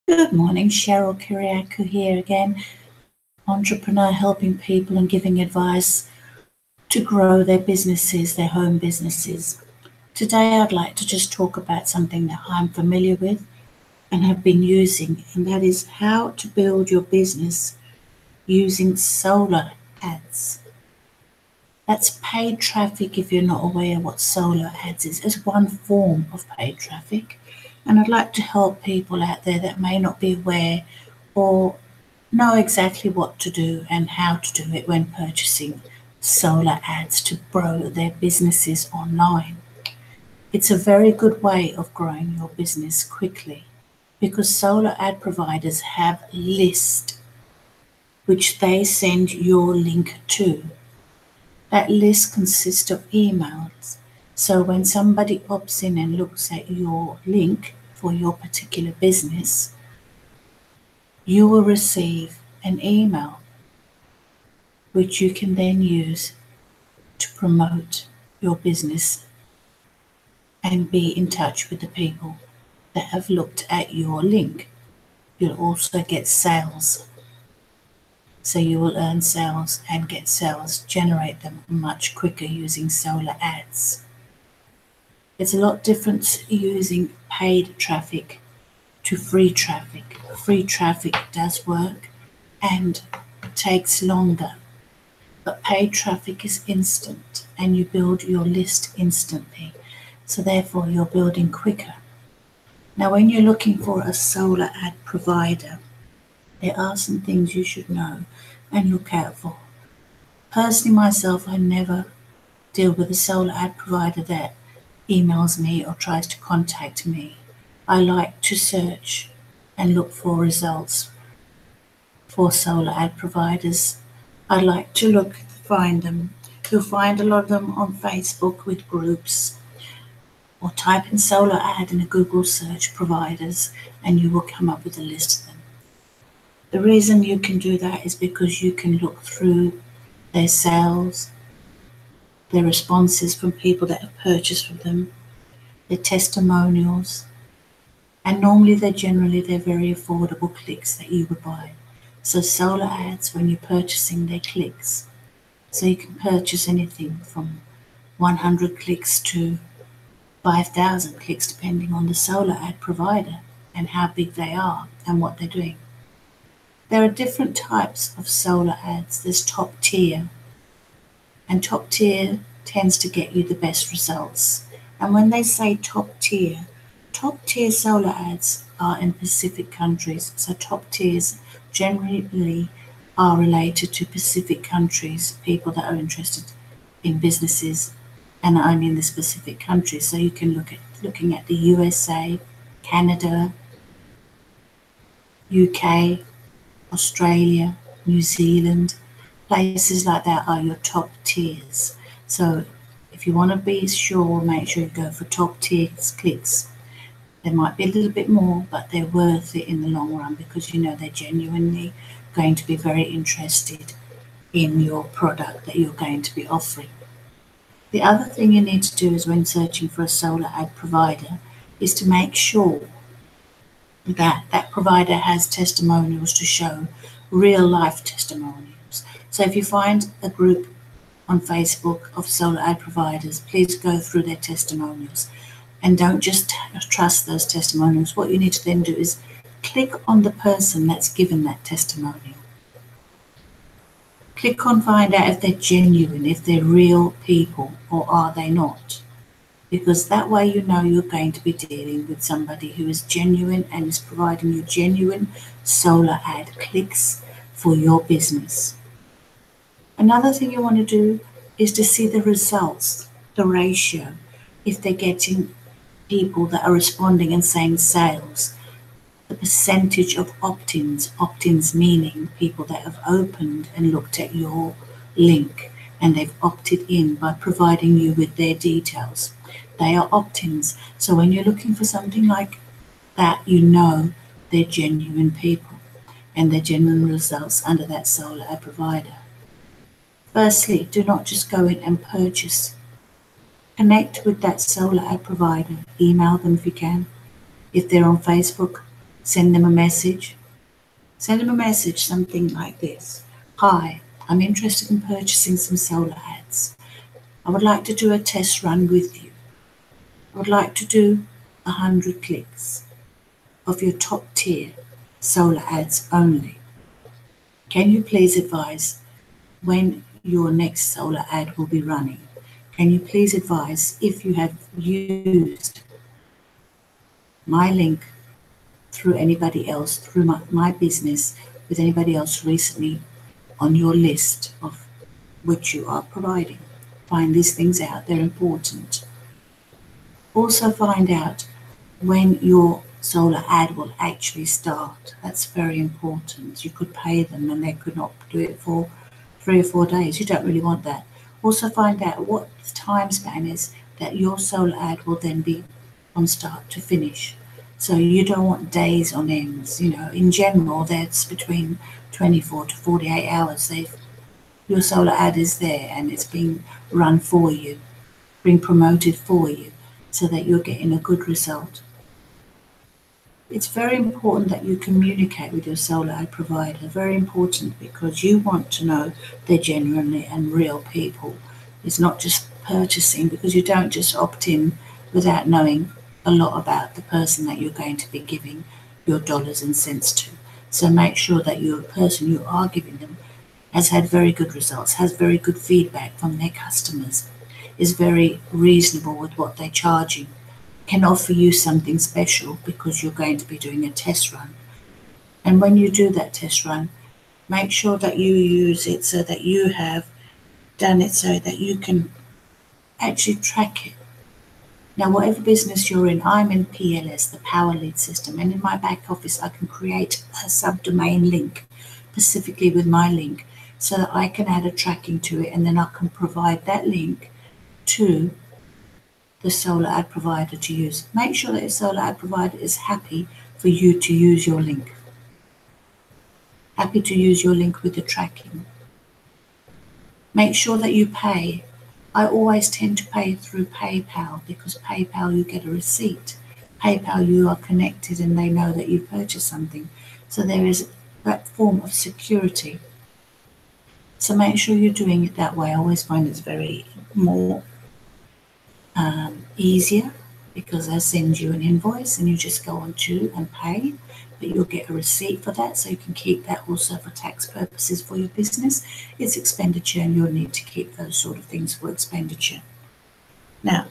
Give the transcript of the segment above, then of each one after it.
Good morning, Cheryl Kiriakou here again, entrepreneur helping people and giving advice to grow their businesses, their home businesses. Today I'd like to just talk about something that I'm familiar with and have been using, and that is how to build your business using solar ads. That's paid traffic. If you're not aware what solar ads is, it's one form of paid traffic. And I'd like to help people out there that may not be aware or know exactly what to do and how to do it when purchasing solar ads to grow their businesses online. It's a very good way of growing your business quickly because solar ad providers have lists which they send your link to. That list consists of emails. So when somebody opts in and looks at your link for your particular business, you will receive an email which you can then use to promote your business and be in touch with the people that have looked at your link. You'll also get sales. So you will earn sales and get sales, generate them much quicker using solar ads. It's a lot different using paid traffic to free traffic. Free traffic does work and takes longer, but paid traffic is instant and you build your list instantly. So therefore you're building quicker. Now when you're looking for a solar ad provider, there are some things you should know and look out for. Personally myself, I never deal with a solar ad provider that emails me or tries to contact me. I like to search and look for results for solar ad providers. I like to find them. You'll find a lot of them on Facebook with groups, or type in solar ad in a Google search providers and you will come up with a list of them. The reason you can do that is because you can look through their sales, their responses from people that have purchased from them, their testimonials, and normally they're very affordable clicks that you would buy. So solar ads, when you're purchasing, their clicks. So you can purchase anything from 100 clicks to 5,000 clicks depending on the solar ad provider and how big they are and what they're doing. There are different types of solar ads. There's top tier, and top tier tends to get you the best results. And when they say top tier solar ads are in Pacific countries. So top tiers generally are related to Pacific countries, people that are interested in businesses and are only in the specific countries. So you can looking at the USA, Canada, UK, Australia, New Zealand, places like that are your top tiers. So if you want to be sure, make sure you go for top tier clicks. There might be a little bit more, but they're worth it in the long run because you know they're genuinely going to be very interested in your product that you're going to be offering. The other thing you need to do is when searching for a solar ad provider is to make sure that that provider has testimonials to show, real life testimonials. So if you find a group on Facebook of solar ad providers, please go through their testimonials and don't just trust those testimonials. What you need to then do is click on the person that's given that testimonial. Click on find out if they're genuine, if they're real people, or are they not? Because that way you know you're going to be dealing with somebody who is genuine and is providing you genuine solar ad clicks for your business. Another thing you want to do is to see the results, the ratio, if they're getting people that are responding and saying sales, the percentage of opt-ins meaning people that have opened and looked at your link and they've opted in by providing you with their details. They are opt-ins. So when you're looking for something like that, you know they're genuine people and they're genuine results under that solar ad provider. Firstly, do not just go in and purchase. Connect with that solar ad provider. Email them if you can. If they're on Facebook, Send them a message. Send them a message, something like this. Hi, I'm interested in purchasing some solar ads. I would like to do a test run with you. I would like to do 100 clicks of your top tier solar ads only. Can you please advise when your next solar ad will be running? Can you please advise if you have used my link through anybody else, through my business, with anybody else recently on your list of which you are providing? Find these things out, they're important. Also find out when your solar ad will actually start. That's very important. You could pay them and they could not do it for 3 or 4 days. You don't really want that. Also find out what the time span is that your solar ad will then be from start to finish. So you don't want days on ends. In general, that's between 24 to 48 hours. Your solar ad is there and it's being run for you, being promoted for you, so that you're getting a good result. It's very important that you communicate with your solar ad provider. Very important, because you want to know they're genuinely and real people. It's not just purchasing, because you don't just opt in without knowing a lot about the person that you're going to be giving your dollars and cents to. So make sure that your person you are giving them has had very good results, has very good feedback from their customers, is very reasonable with what they're charging, can offer you something special because you're going to be doing a test run. And when you do that test run, make sure that you use it so that you have done it so that you can actually track it. Now, whatever business you're in, I'm in PLS, the Power Lead System, and in my back office, I can create a subdomain link specifically with my link so that I can add a tracking to it, and then I can provide that link to the solar ad provider to use. Make sure that your solar ad provider is happy for you to use your link. Happy to use your link with the tracking. Make sure that you pay. I always tend to pay through PayPal, because PayPal you get a receipt. PayPal you are connected and they know that you purchased something. So there is that form of security. So make sure you're doing it that way. I always find it's very more easier, because I send you an invoice and you just go on to and pay, but you'll get a receipt for that, so you can keep that also for tax purposes for your business. It's expenditure and you'll need to keep those sort of things for expenditure. Now,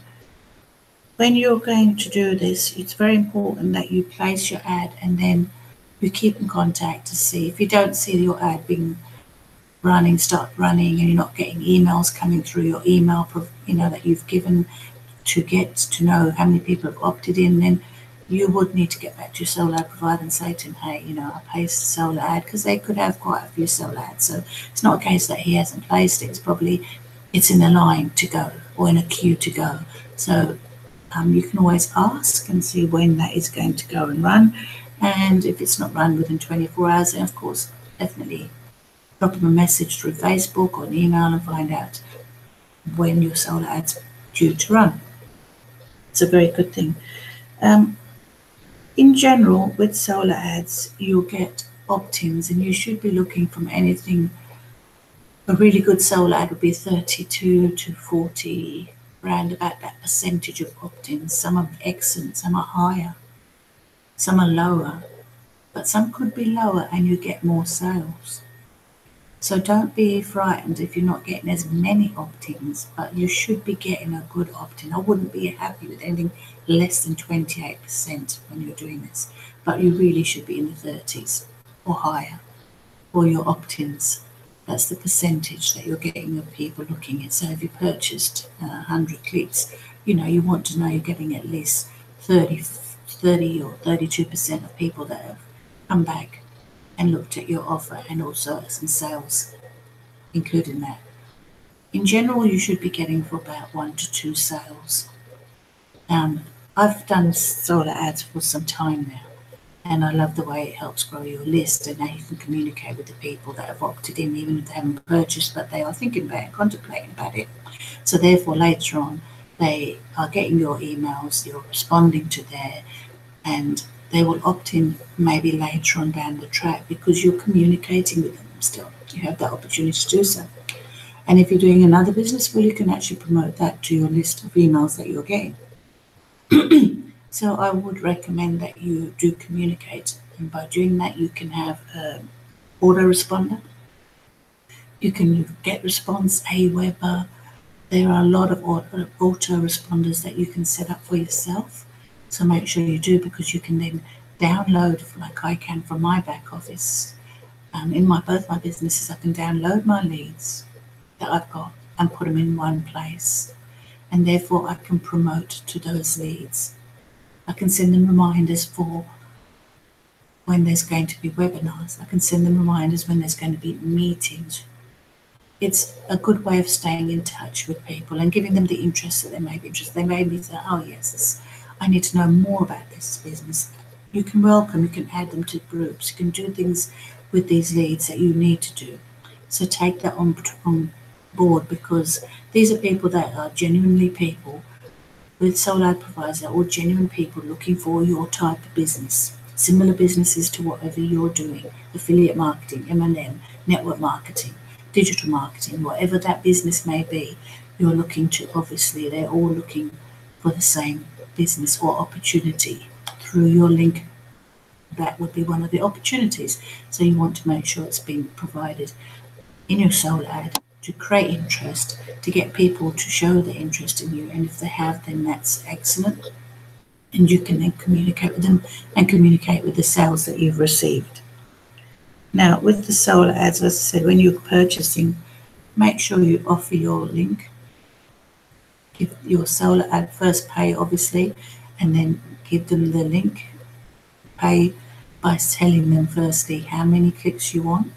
when you're going to do this, it's very important that you place your ad and then you keep in contact to see. If you don't see your ad being start running, and you're not getting emails coming through your email, that you've given to get to know how many people have opted in, then you would need to get back to your solar ad provider and say to him, hey, I placed a solar ad, because they could have quite a few solar ads. So it's not a case that he hasn't placed it. It's in a line to go or in a queue to go. So you can always ask and see when that is going to go and run. And if it's not run within 24 hours, then of course, definitely drop them a message through Facebook or an email and find out when your solar ad's due to run. It's a very good thing. In general, with solar ads, you'll get opt-ins, and you should be looking from anything. A really good solar ad would be 32 to 40, around about that percentage of opt-ins. Some are excellent, some are higher, some are lower, but some could be lower and you get more sales. So don't be frightened if you're not getting as many opt-ins, but you should be getting a good opt-in. I wouldn't be happy with anything less than 28% when you're doing this, but you really should be in the 30s or higher for your opt-ins. That's the percentage that you're getting of people looking at. So if you purchased 100 clicks, you want to know you're getting at least 30 or 32% of people that have come back and looked at your offer, and also some sales included in that. In general, you should be getting for about 1 to 2 sales. I've done solar ads for some time now, and I love the way it helps grow your list, and now you can communicate with the people that have opted in, even if they haven't purchased, but they are thinking about it, contemplating about it. So therefore, later on, they are getting your emails, you're responding to there, and they will opt in maybe later on down the track because you're communicating with them still. You have that opportunity to do so. And if you're doing another business, well, you can actually promote that to your list of emails that you're getting. So I would recommend that you do communicate. And by doing that, you can have an autoresponder. You can get response, Aweber. There are a lot of autoresponders that you can set up for yourself. So make sure you do, because you can then download, like I can from my back office. In both my businesses, I can download my leads that I've got and put them in one place. And therefore I can promote to those leads. I can send them reminders for when there's going to be webinars. I can send them reminders when there's going to be meetings. It's a good way of staying in touch with people and giving them the interest that they may be interested. They may be saying, oh yes, I need to know more about this business. You can add them to groups. You can do things with these leads that you need to do. So take that on board, because these are people that are genuinely people with sole ad providers, or genuine people looking for your type of business, similar businesses to whatever you're doing, affiliate marketing, M&M, network marketing, digital marketing, whatever that business may be, you're looking to, obviously, they're all looking for the same business or opportunity through your link. That would be one of the opportunities. So you want to make sure it's being provided in your sole ad to create interest, to get people to show their interest in you. And if they have, then that's excellent. And you can then communicate with them and communicate with the sales that you've received. Now, with the sole ads, as I said, when you're purchasing, make sure you offer your link. Give your sole ad first, pay obviously, and then give them the link. Pay by telling them firstly how many clicks you want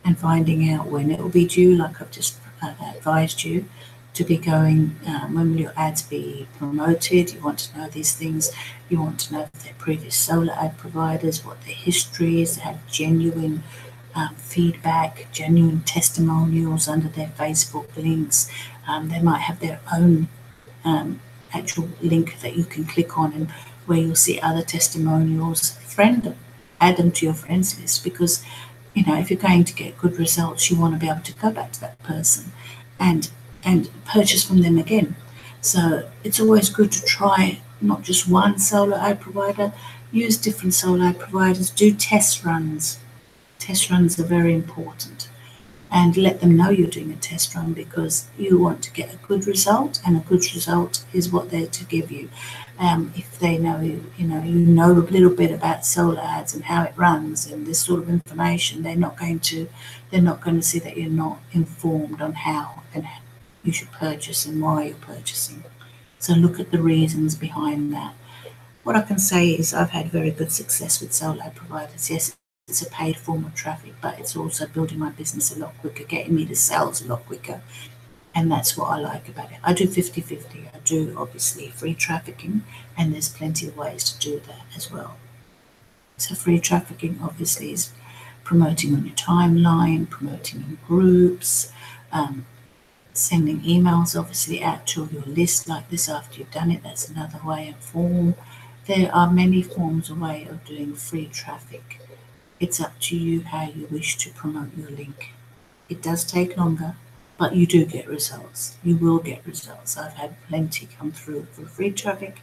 and finding out when it will be due, like I've just advised you to be going, when will your ads be promoted. You want to know these things. You want to know if they're previous solar ad providers, what their history is. They have genuine feedback, genuine testimonials under their Facebook links. They might have their own actual link that you can click on, and where you'll see other testimonials. Friend them, add them to your friends list, because if you're going to get good results, you want to be able to go back to that person and purchase from them again. So it's always good to try not just one solar ad provider. Use different solar ad providers. Do test runs. Test runs are very important. And let them know you're doing a test run, because you want to get a good result, and a good result is what they're to give you. If they know you know a little bit about solar ads and how it runs and this sort of information, they're not going to see that you're not informed on how and you should purchase and why you're purchasing. So look at the reasons behind that. What I can say is I've had very good success with solar ad providers. Yes, it's a paid form of traffic, but it's also building my business a lot quicker, getting me to sales a lot quicker. And that's what I like about it. I do 50-50. I do obviously free trafficking, and there's plenty of ways to do that as well. So free trafficking obviously is promoting on your timeline, promoting in groups, sending emails obviously out to your list like this after you've done it. That's another way and form. There are many forms of way of doing free traffic. It's up to you how you wish to promote your link. It does take longer, but you do get results. You will get results. I've had plenty come through for free traffic,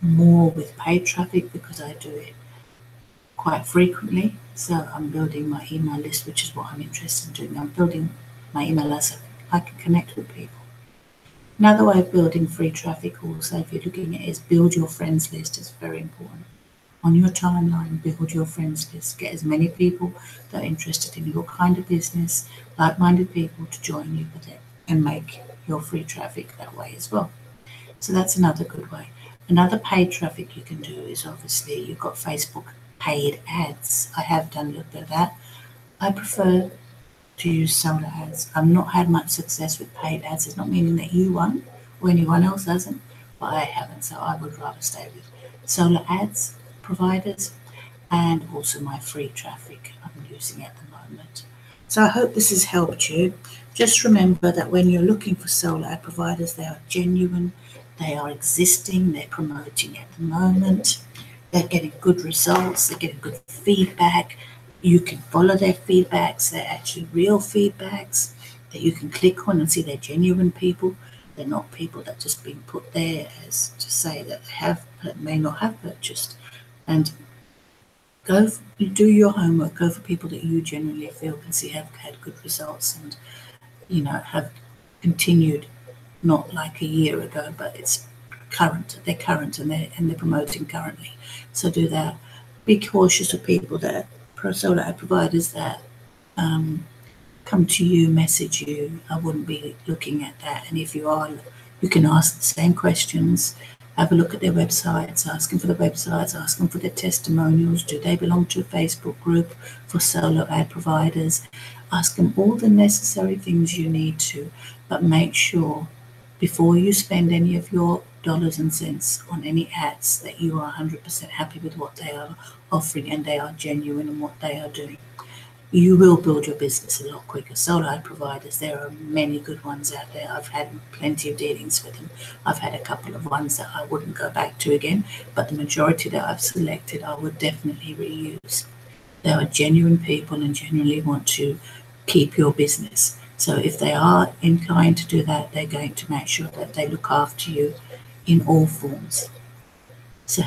more with paid traffic, because I do it quite frequently. So I'm building my email list, which is what I'm interested in doing. I'm building my email list so I can connect with people. Another way of building free traffic also, if you're looking at it, is build your friends list. It's very important. On your timeline, build your friends list. Get as many people that are interested in your kind of business, like-minded people, to join you with it and make your free traffic that way as well. So that's another good way. Another paid traffic you can do is obviously you've got Facebook paid ads. I have done a little bit of that. I prefer to use solar ads. I've not had much success with paid ads. It's not meaning that you won't or anyone else hasn't, but I haven't. So I would rather stay with solar ads providers, and also my free traffic I'm using at the moment. So I hope this has helped you. Just remember that when you're looking for solar ad providers, they are genuine, They are existing, they're promoting at the moment, they're getting good results, they're getting good feedback. You can follow their feedbacks, they're actually real feedbacks that you can click on and see they're genuine people. They're not people that just been put there as to say that they have, may not have purchased. And you do your homework, go for people that you genuinely feel can see have had good results and, have continued, not like a year ago, but it's current. They're current and they're promoting currently. So do that. Be cautious of people that solar ad providers that come to you, message you. I wouldn't be looking at that. And if you are, you can ask the same questions. Have a look at their websites, ask them for the websites, ask them for their testimonials. Do they belong to a Facebook group for solo ad providers? Ask them all the necessary things you need to, but make sure before you spend any of your dollars and cents on any ads that you are 100% happy with what they are offering and they are genuine in what they are doing. You will build your business a lot quicker. Solo ad providers, there are many good ones out there. I've had plenty of dealings with them. I've had a couple of ones that I wouldn't go back to again, but the majority that I've selected, I would definitely reuse. They are genuine people and genuinely want to keep your business. So if they are inclined to do that, they're going to make sure that they look after you in all forms. So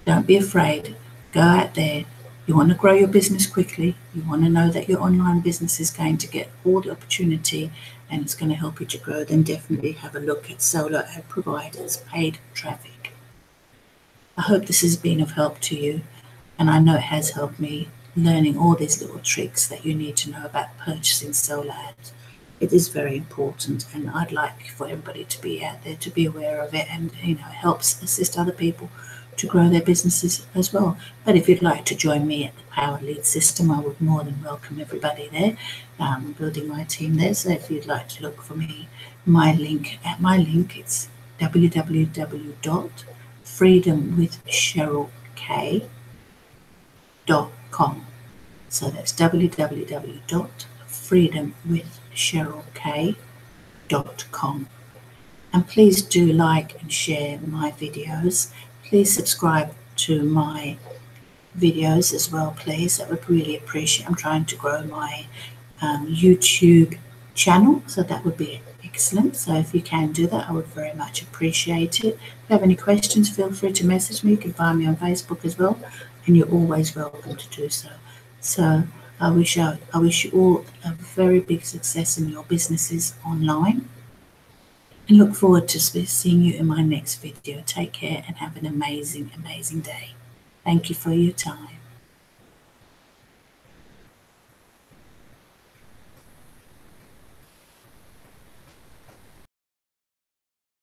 don't be afraid. Go out there. You want to grow your business quickly. You want to know that your online business is going to get all the opportunity and it's going to help you to grow. Then definitely have a look at solo ad providers, paid traffic. I hope this has been of help to you, and I know it has helped me learning all these little tricks that you need to know about purchasing solo ads. It is very important, and I'd like for everybody to be out there to be aware of it, and it helps assist other people to grow their businesses as well. But if you'd like to join me at the Power Lead System, I would more than welcome everybody there. Building my team there. So if you'd like to look for me, my link, it's www.freedomwithcherylk.com. So that's www.freedomwithcherylk.com. And please do like and share my videos. Please subscribe to my videos as well, please. That would really appreciate. I'm trying to grow my YouTube channel, so that would be excellent. So if you can do that, I would very much appreciate it. If you have any questions, feel free to message me. You can find me on Facebook as well, and you're always welcome to do so. So I wish you all a very big success in your businesses online, and look forward to seeing you in my next video. Take care and have an amazing, amazing day. Thank you for your time.